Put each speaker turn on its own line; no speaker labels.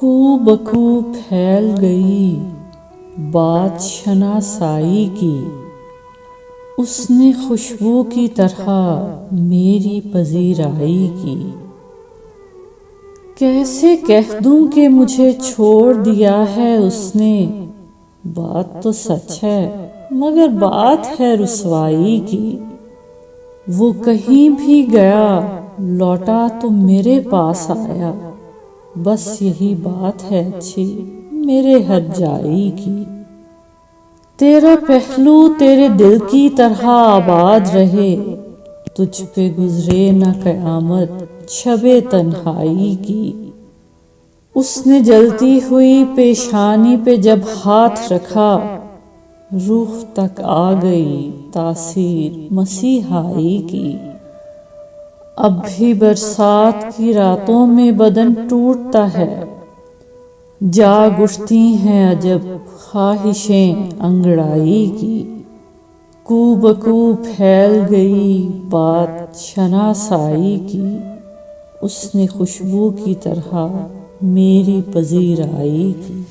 کو بکو پھیل گئی بات شناسائی کی، اس نے خوشبو کی طرح میری پذیرائی کی۔ کیسے کہہ دوں کہ مجھے چھوڑ دیا ہے اس نے، بات تو سچ ہے مگر بات ہے رسوائی کی۔ وہ کہیں بھی گیا لوٹا تو میرے پاس آیا، بس یہی بات ہے اچھی میرے ہر جائی کی۔ تیرا پہلو تیرے دل کی طرح آباد رہے، تجھ پہ گزرے نہ قیامت شب تنہائی کی۔ اس نے جلتی ہوئی پیشانی پہ جب ہاتھ رکھا، روح تک آ گئی تاثیر مسیحائی کی۔ اب بھی برسات کی راتوں میں بدن ٹوٹتا ہے، جاگ اٹھتی ہیں عجب خواہشیں انگڑائی کی۔ کو بکو پھیل گئی بات شناسائی کی، اس نے خوشبو کی طرح میری پذیرائی کی۔